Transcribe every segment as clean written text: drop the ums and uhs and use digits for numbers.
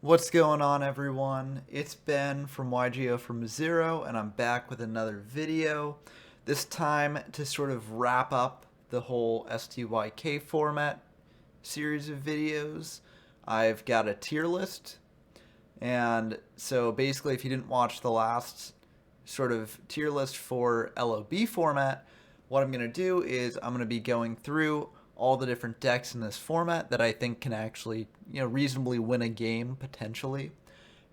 What's going on, everyone? It's Ben from YGO from Zero, and I'm back with another video. This time to sort of wrap up the whole SDYK format series of videos. I've got a tier list, and so basically if you didn't watch the last sort of tier list for LOB format, what I'm going to do is I'm going to be going through all the different decks in this format that I think can actually, reasonably win a game potentially.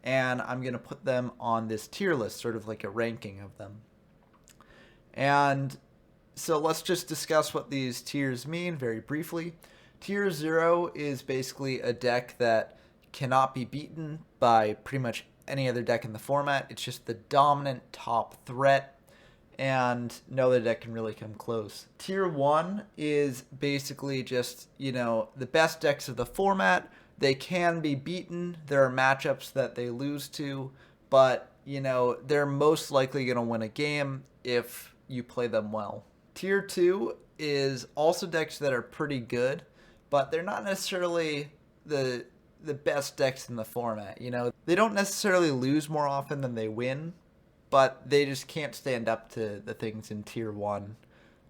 And I'm going to put them on this tier list, sort of like a ranking of them. And so let's just discuss what these tiers mean very briefly. Tier 0 is basically a deck that cannot be beaten by pretty much any other deck in the format. It's just the dominant top threat, and no other deck can really come close. Tier 1 is basically just, the best decks of the format. They can be beaten. There are matchups that they lose to, but, they're most likely going to win a game if you play them well. Tier 2 is also decks that are pretty good, but they're not necessarily the best decks in the format. They don't necessarily lose more often than they win, but they just can't stand up to the things in Tier 1,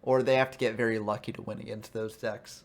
or they have to get very lucky to win against those decks.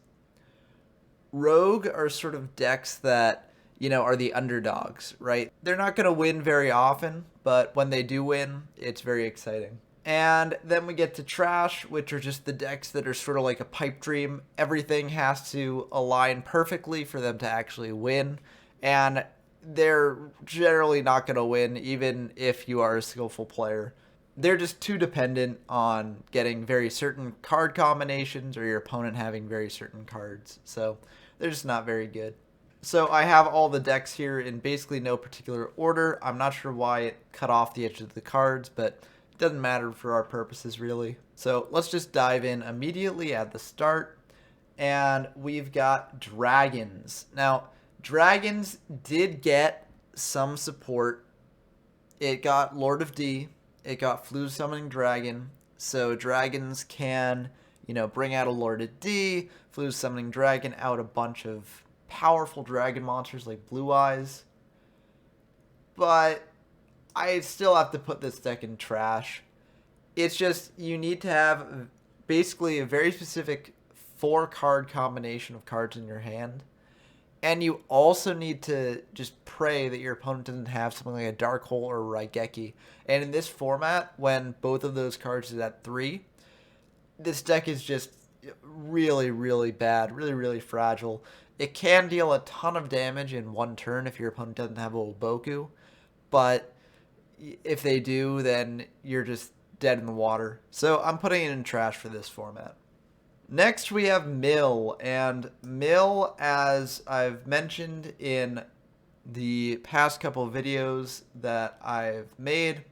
Rogue are sort of decks that, are the underdogs, right? They're not going to win very often, but when they do win, it's very exciting. And then we get to Trash, which are just the decks that are sort of like a pipe dream. Everything has to align perfectly for them to actually win, and they're generally not going to win even if you are a skillful player. They're just too dependent on getting very certain card combinations or your opponent having very certain cards. So they're just not very good. So I have all the decks here in basically no particular order. I'm not sure why it cut off the edge of the cards, but it doesn't matter for our purposes really. So let's just dive in immediately at the start. And we've got Dragons. Now, Dragons did get some support. It got Lord of D. It got Flu Summoning Dragon. So Dragons can, bring out a Lord of D. Flu Summoning Dragon out a bunch of powerful dragon monsters like Blue Eyes. But I still have to put this deck in trash. It's just, you need to have basically a very specific 4-card combination of cards in your hand. And you also need to just pray that your opponent doesn't have something like a Dark Hole or a Raigeki. And in this format, when both of those cards is at 3, this deck is just really, really bad, really, really fragile. It can deal a ton of damage in one turn if your opponent doesn't have a Oboku, but if they do, then you're just dead in the water. So I'm putting it in trash for this format. Next, we have Mill, and Mill, as I've mentioned in the past couple of videos that I've made,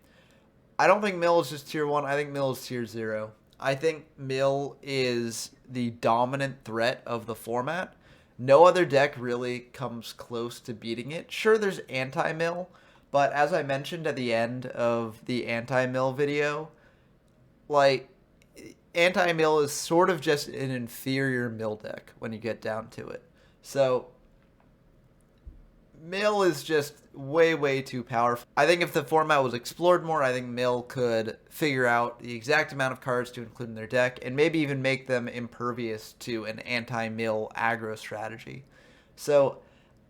I don't think Mill is just Tier 1, I think Mill is Tier 0. I think Mill is the dominant threat of the format. No other deck really comes close to beating it. Sure, there's anti-Mill, but as I mentioned at the end of the anti-Mill video, anti-Mill is sort of just an inferior Mill deck when you get down to it. So Mill is just way, way too powerful. I think if the format was explored more, I think Mill could figure out the exact amount of cards to include in their deck and maybe even make them impervious to an anti-Mill aggro strategy. So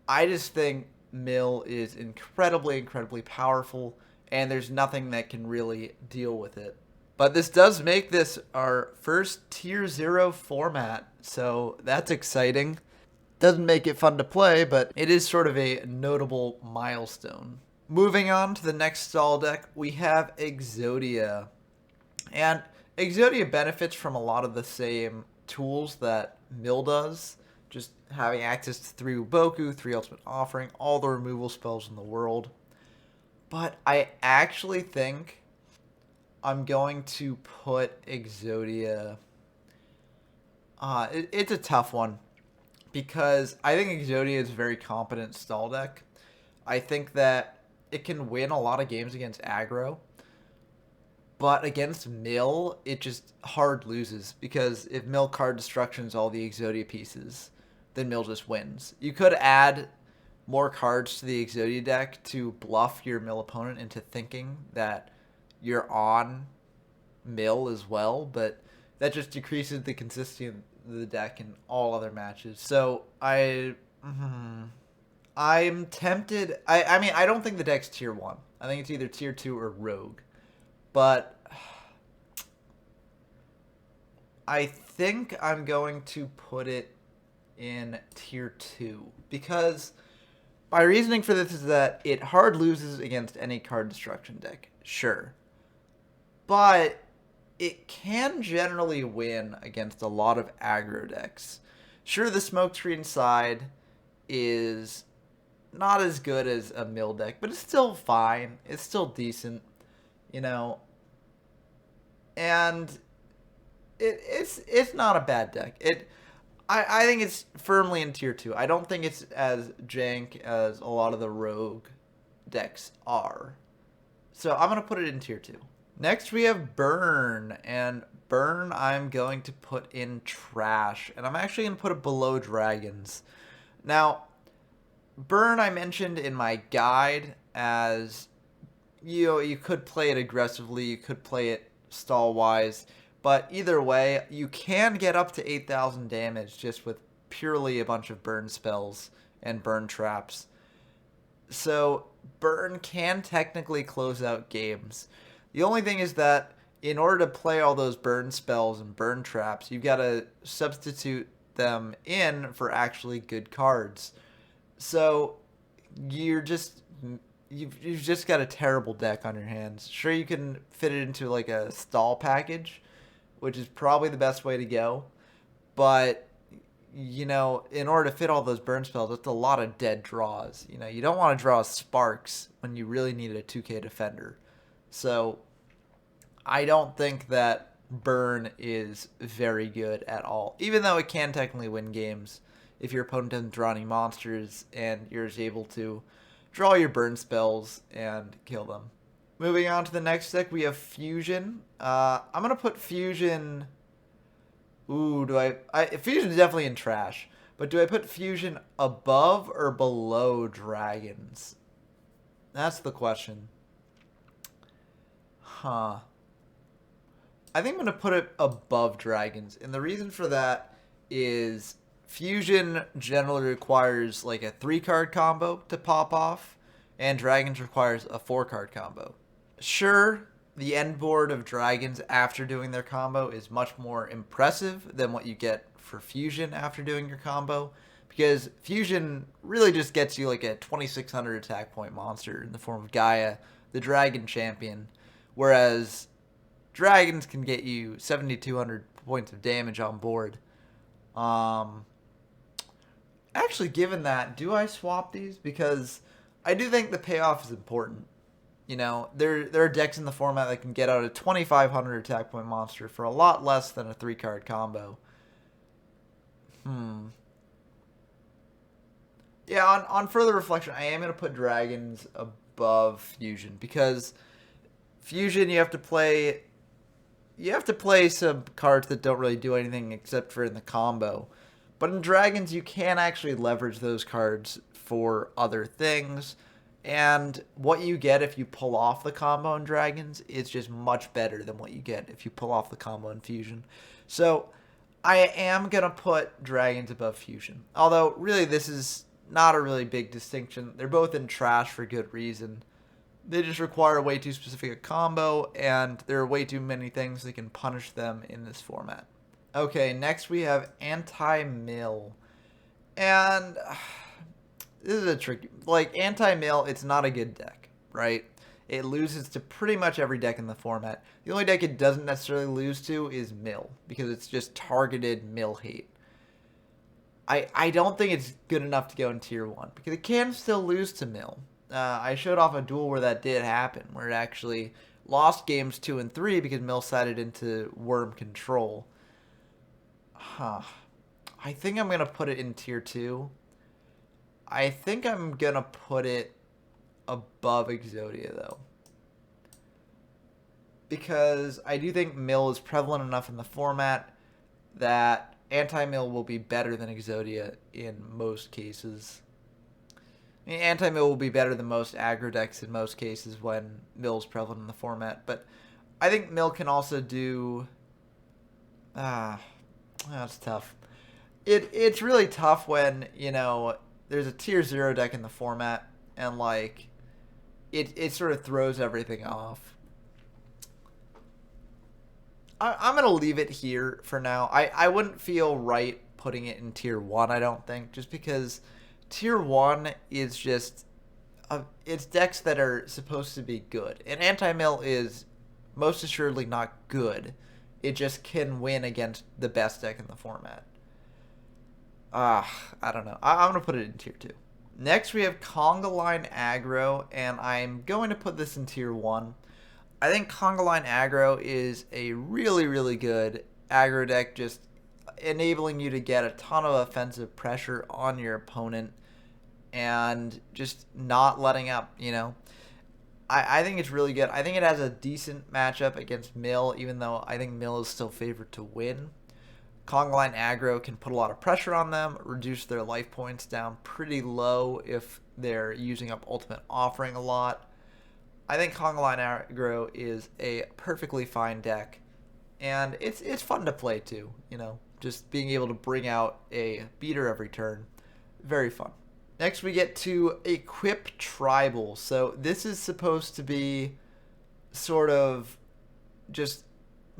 I just think Mill is incredibly, incredibly powerful, and there's nothing that can really deal with it. But this does make this our first Tier 0 format, so that's exciting. Doesn't make it fun to play, but it is sort of a notable milestone. Moving on to the next stall deck, we have Exodia. And Exodia benefits from a lot of the same tools that Mill does, just having access to 3 Uboku, 3 Ultimate Offering, all the removal spells in the world. But I actually think I'm going to put Exodia... it's a tough one, because I think Exodia is a very competent stall deck. I think that it can win a lot of games against aggro, but against Mill, it just hard loses, because if Mill card destructions all the Exodia pieces, then Mill just wins. You could add more cards to the Exodia deck to bluff your mill opponent into thinking that you're on mill as well, but that just decreases the consistency of the deck in all other matches. So I'm tempted. I mean, I don't think the deck's tier 1. I think it's either tier 2 or rogue. But I think I'm going to put it in tier 2 because my reasoning for this is that it hard loses against any card destruction deck. Sure. But it can generally win against a lot of aggro decks. Sure, the smokescreen side is not as good as a mill deck, but it's still fine. It's still decent, you know. And it's not a bad deck. I think it's firmly in tier 2. I don't think it's as jank as a lot of the rogue decks are. So I'm going to put it in tier 2. Next we have Burn, and Burn I'm going to put in trash, and I'm actually going to put it below Dragons. Now, Burn I mentioned in my guide as, you could play it aggressively, you could play it stall-wise, but either way, you can get up to 8,000 damage just with purely a bunch of burn spells and burn traps. So, Burn can technically close out games. The only thing is that in order to play all those burn spells and burn traps, you've got to substitute them in for actually good cards. So, you've just got a terrible deck on your hands. Sure, you can fit it into like a stall package, which is probably the best way to go. But, in order to fit all those burn spells, it's a lot of dead draws. You don't want to draw Sparks when you really need a 2K defender. So, I don't think that Burn is very good at all. Even though it can technically win games if your opponent doesn't draw any monsters and you're just able to draw your burn spells and kill them. Moving on to the next deck, we have Fusion. I'm going to put Fusion... Ooh, Fusion's definitely in trash. But do I put Fusion above or below Dragons? That's the question. Huh. I think I'm going to put it above Dragons. And the reason for that is Fusion generally requires like a 3-card combo to pop off, and Dragons requires a 4-card combo. Sure, the end board of Dragons after doing their combo is much more impressive than what you get for Fusion after doing your combo, because Fusion really just gets you like a 2600 attack point monster in the form of Gaia, the Dragon Champion, whereas Dragons can get you 7200 points of damage on board. Actually, given that, do I swap these? Because I do think the payoff is important. There are decks in the format that can get out a 2500 attack point monster for a lot less than a 3-card combo. Yeah, on further reflection, I am going to put Dragons above Fusion, because Fusion you have to play some cards that don't really do anything except for in the combo. But in Dragons, you can actually leverage those cards for other things. And what you get if you pull off the combo in Dragons is just much better than what you get if you pull off the combo in Fusion. So I am going to put Dragons above Fusion. Although, really, this is not a really big distinction. They're both in trash for good reason. They just require way too specific a combo, and there are way too many things that can punish them in this format. Okay, next we have Anti-Mill. And this is a tricky... Anti-Mill, it's not a good deck, right? It loses to pretty much every deck in the format. The only deck it doesn't necessarily lose to is Mill, because it's just targeted Mill hate. I don't think it's good enough to go in Tier 1, because it can still lose to Mill. I showed off a duel where that did happen, where it actually lost games 2 and 3 because Mill sided into Worm Control. I think I'm going to put it in Tier 2. I think I'm going to put it above Exodia, though. Because I do think Mill is prevalent enough in the format that Anti-Mill will be better than Exodia in most cases. mean, anti-mill will be better than most aggro decks in most cases when mill is prevalent in the format, but I think mill can also do... that's tough. It's really tough when, you know, there's a tier 0 deck in the format, and, like, it sort of throws everything off. I'm going to leave it here for now. I wouldn't feel right putting it in tier 1, I don't think, just because tier 1 is just... it's decks that are supposed to be good. And anti-mill is most assuredly not good. It just can win against the best deck in the format. I don't know. I'm going to put it in tier 2. Next, we have Conga Line Aggro, and I'm going to put this in tier 1. I think Conga Line Aggro is a really, really good aggro deck, just enabling you to get a ton of offensive pressure on your opponent and just not letting up, you know. I think it's really good. I think it has a decent matchup against Mill, even though I think Mill is still favored to win. Conga Line Aggro can put a lot of pressure on them, reduce their life points down pretty low if they're using up Ultimate Offering a lot. I think Conga Line Aggro is a perfectly fine deck, and it's fun to play too, you know, just being able to bring out a beater every turn. Very fun. Next we get to Equip Tribal. So this is supposed to be sort of just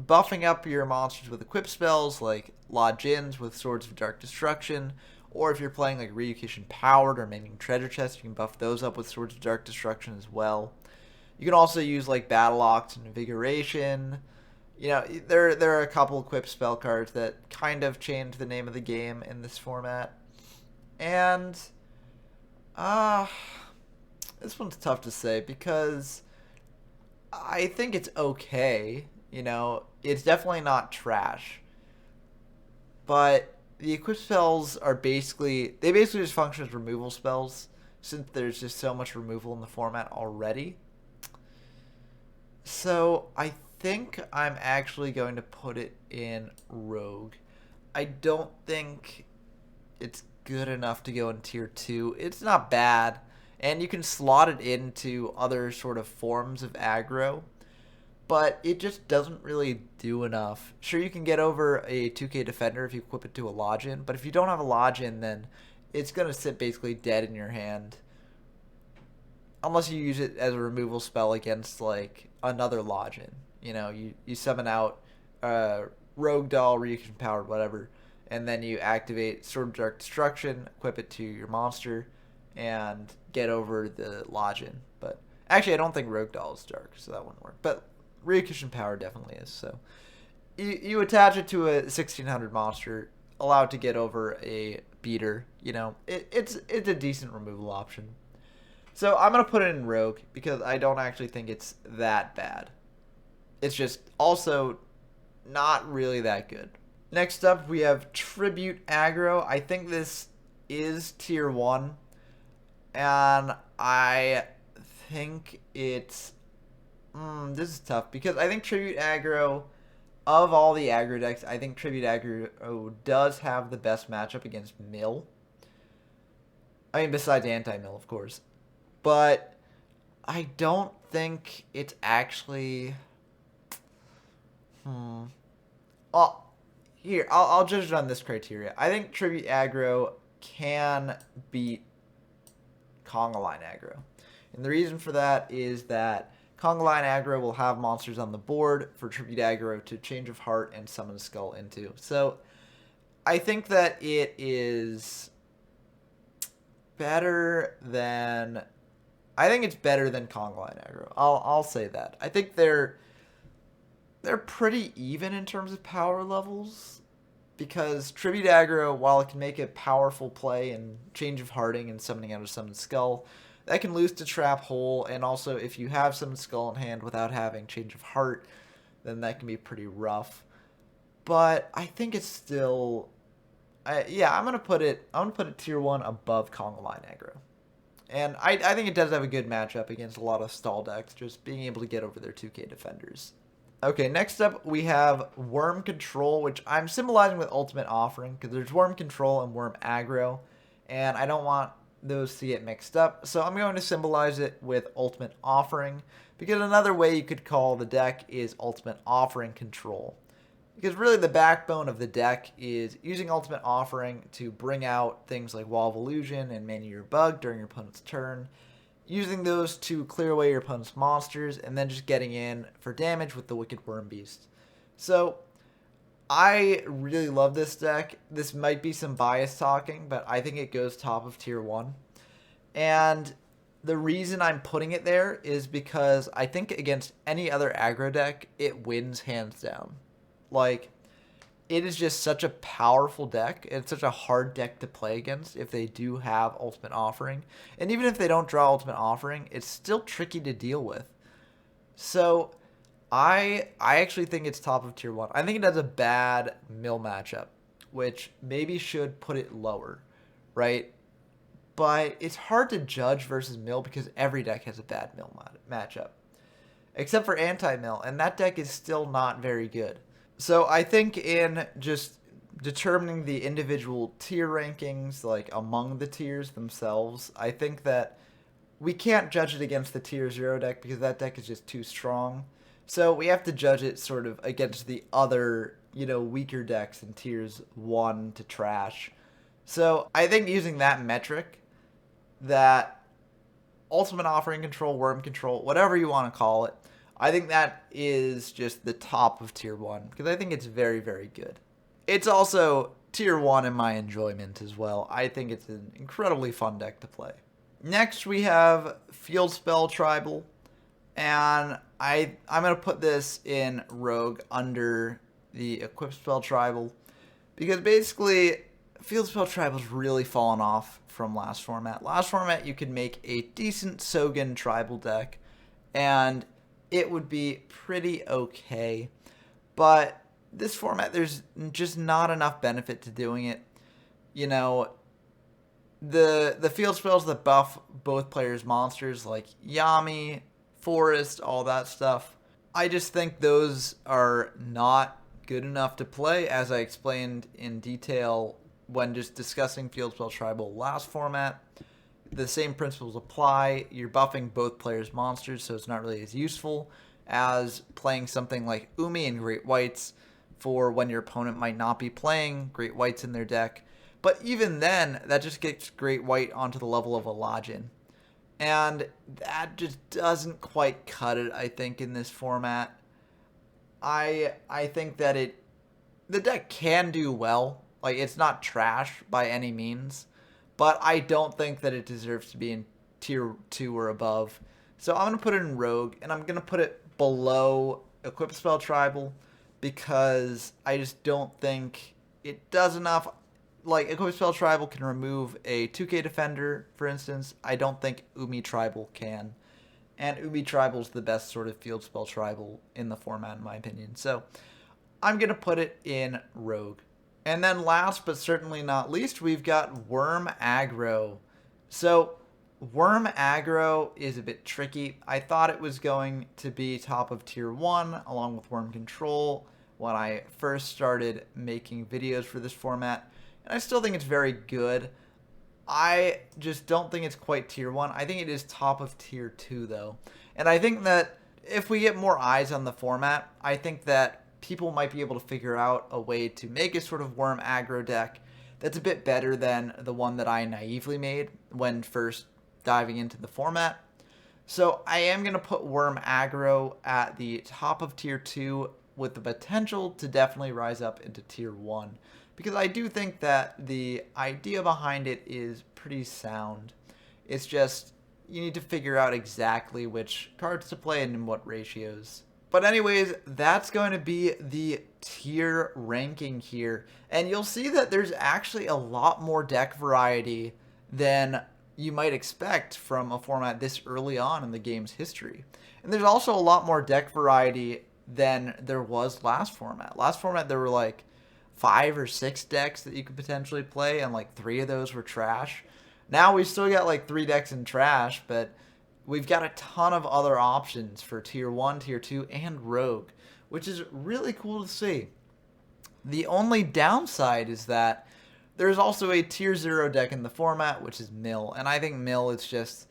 buffing up your monsters with equip spells like Lodge-ins with Swords of Dark Destruction, or if you're playing like Re-Education Powered or Mending Treasure Chest, you can buff those up with Swords of Dark Destruction as well. You can also use like Battle Ox and Invigoration. You know, there are a couple equip spell cards that kind of change the name of the game in this format. And this one's tough to say because I think it's okay. You know, it's definitely not trash. But the equip spells are basically just function as removal spells, since there's just so much removal in the format already. So I think I'm actually going to put it in Rogue. I don't think it's good enough to go in tier 2. It's not bad, and you can slot it into other sort of forms of aggro, but it just doesn't really do enough. Sure, you can get over a 2k defender if you equip it to a Lodge-in, but if you don't have a Lodge-in, then it's going to sit basically dead in your hand. Unless you use it as a removal spell against, like, another Lodge-in. You know, you summon out Rogue Doll, Re-Education Powered, whatever, and then you activate Sword of Dark Destruction, equip it to your monster, and get over the Lodge-in. But actually, I don't think Rogue Doll is dark, so that wouldn't work. But Re-Education Power definitely is. So you attach it to a 1600 monster, allow it to get over a beater. You know, it's a decent removal option. So I'm going to put it in Rogue because I don't actually think it's that bad. It's just also not really that good. Next up, we have Tribute Aggro. I think this is tier 1. And I think it's... this is tough because I think Tribute Aggro, of all the aggro decks, I think Tribute Aggro does have the best matchup against Mill. I mean, besides Anti-Mill, of course. But I don't think it's actually... Here, I'll judge it on this criteria. I think Tribute Aggro can beat Conga Line Aggro. And the reason for that is that Conga Line Aggro will have monsters on the board for Tribute Aggro to Change of Heart and Summon a Skull into. So I think that it is better than... I think it's better than Conga Line Aggro. I'll say that. I think they're pretty even in terms of power levels, because Tribute Aggro, while it can make a powerful play in Change of Hearting and summoning out a Summoned Skull, that can lose to Trap Hole, and also if you have Summoned Skull in hand without having Change of Heart, then that can be pretty rough. But I think it's still... yeah, I'm gonna put it tier 1 above Conga Line Aggro. And I think it does have a good matchup against a lot of stall decks, just being able to get over their 2k defenders. Okay, next up we have Worm Control, which I'm symbolizing with Ultimate Offering, because there's Worm Control and Worm Aggro, and I don't want those to get mixed up. So I'm going to symbolize it with Ultimate Offering, because another way you could call the deck is Ultimate Offering Control. Because really the backbone of the deck is using Ultimate Offering to bring out things like Wall of Illusion and Man Eater Bug during your opponent's turn, using those to clear away your opponent's monsters, and then just getting in for damage with the Wicked Worm Beast. So I really love this deck. This might be some bias talking, but I think it goes top of tier 1. And the reason I'm putting it there is because I think against any other aggro deck, it wins hands down. Like, it is just such a powerful deck. It's such a hard deck to play against if they do have Ultimate Offering. And even if they don't draw Ultimate Offering, it's still tricky to deal with. So I actually think it's top of tier 1. I think it has a bad mill matchup, which maybe should put it lower, right? But it's hard to judge versus mill because every deck has a bad mill matchup. Except for anti-mill, and that deck is still not very good. So I think in just determining the individual tier rankings, like among the tiers themselves, I think that we can't judge it against the tier 0 deck because that deck is just too strong. So we have to judge it sort of against the other, weaker decks in tiers 1 to trash. So I think using that metric, that Ultimate Offering Control, Worm Control, whatever you want to call it, I think that is just the top of tier 1 because I think it's very, very good. It's also tier 1 in my enjoyment as well. I think it's an incredibly fun deck to play. Next we have Field Spell Tribal, and I'm going to put this in Rogue under the Equip Spell Tribal because basically Field Spell Tribal's really fallen off from last format. Last format you could make a decent Sogen Tribal deck and it would be pretty okay, but this format there's just not enough benefit to doing it. The field spells that buff both players' monsters like Yami, Forest, all that stuff, I just think those are not good enough to play, as I explained in detail when just discussing Field Spell Tribal last format. The same principles apply. You're buffing both players' monsters, so it's not really as useful as playing something like Umi and Great Whites for when your opponent might not be playing Great Whites in their deck. But even then, that just gets Great White onto the level of a Login. And that just doesn't quite cut it, I think, in this format. I think that the deck can do well. Like, it's not trash by any means, but I don't think that it deserves to be in tier 2 or above. So I'm going to put it in Rogue, and I'm going to put it below Equip Spell Tribal because I just don't think it does enough. Like, Equip Spell Tribal can remove a 2k defender, for instance. I don't think Umi Tribal can. And Umi Tribal is the best sort of Field Spell Tribal in the format, in my opinion. So I'm going to put it in Rogue. And then last but certainly not least, we've got Worm Aggro. So Worm Aggro is a bit tricky. I thought it was going to be top of tier 1 along with Worm Control when I first started making videos for this format. And I still think it's very good. I just don't think it's quite tier 1. I think it is top of tier 2 though. And I think that if we get more eyes on the format, I think that people might be able to figure out a way to make a sort of Worm Aggro deck that's a bit better than the one that I naively made when first diving into the format. So I am going to put Worm Aggro at the top of tier 2 with the potential to definitely rise up into tier 1. Because I do think that the idea behind it is pretty sound. It's just, you need to figure out exactly which cards to play and in what ratios. But anyways, that's going to be the tier ranking here. And you'll see that there's actually a lot more deck variety than you might expect from a format this early on in the game's history. And there's also a lot more deck variety than there was last format. Last format, there were like 5 or 6 decks that you could potentially play, and like 3 of those were trash. Now we still got like 3 decks in trash, but we've got a ton of other options for tier 1, tier 2, and Rogue, which is really cool to see. The only downside is that There's also a tier 0 deck in the format, which is Mill, and I think Mill is just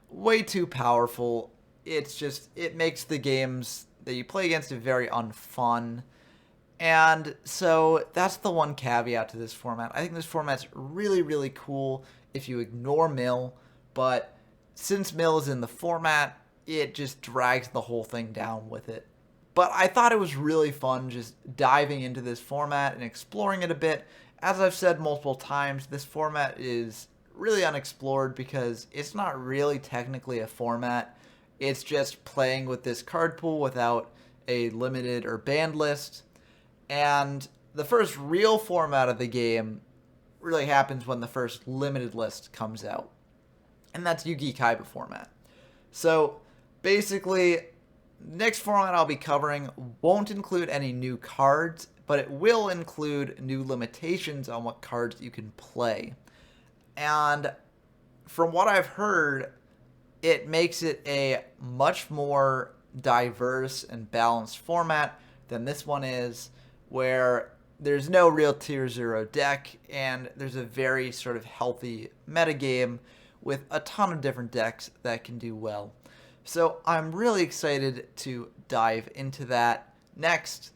way too powerful. It makes the games that you play against it very unfun. And so that's the one caveat to this format. I think this format's really, really cool if you ignore Mill, but since Mill is in the format, it just drags the whole thing down with it. But I thought it was really fun just diving into this format and exploring it a bit. As I've said multiple times, this format is really unexplored because it's not really technically a format. It's just playing with this card pool without a limited or banned list. And the first real format of the game really happens when the first limited list comes out. And that's Yu-Gi Kaiba format. So basically, next format I'll be covering won't include any new cards, but it will include new limitations on what cards you can play. And from what I've heard, it makes it a much more diverse and balanced format than this one is, where there's no real tier 0 deck, and there's a very sort of healthy metagame with a ton of different decks that can do well. So I'm really excited to dive into that next.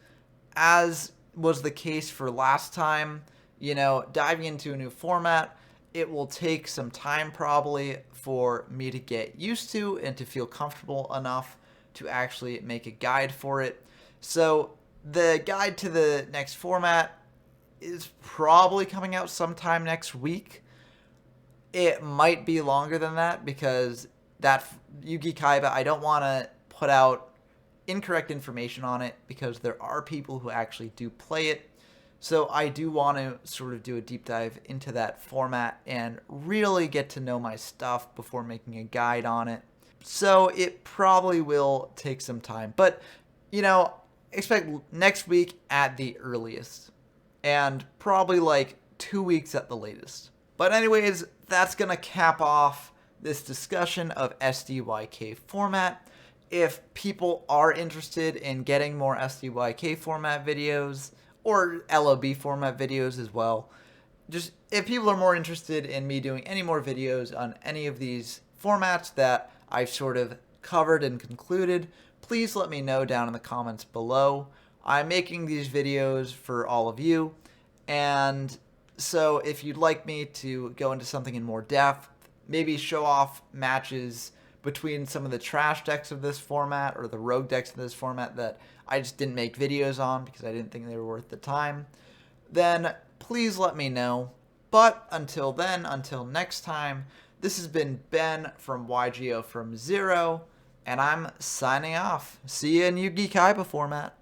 As was the case for last time, diving into a new format, it will take some time probably for me to get used to and to feel comfortable enough to actually make a guide for it. So the guide to the next format is probably coming out sometime next week. It might be longer than that because that Yu-Gi Kaiba, I don't want to put out incorrect information on it because there are people who actually do play it. So I do want to sort of do a deep dive into that format and really get to know my stuff before making a guide on it. So it probably will take some time. But, expect next week at the earliest, and probably like 2 weeks at the latest. But anyways, that's going to cap off this discussion of SDYK format. If people are interested in getting more SDYK format videos, or LOB format videos as well, just if people are more interested in me doing any more videos on any of these formats that I've sort of covered and concluded, please let me know down in the comments below. I'm making these videos for all of you, and so if you'd like me to go into something in more depth, maybe show off matches between some of the trash decks of this format or the rogue decks of this format that I just didn't make videos on because I didn't think they were worth the time, then please let me know. But until then, until next time, this has been Ben from YGO from Zero, and I'm signing off. See you in Yu-Gi Kaiba format.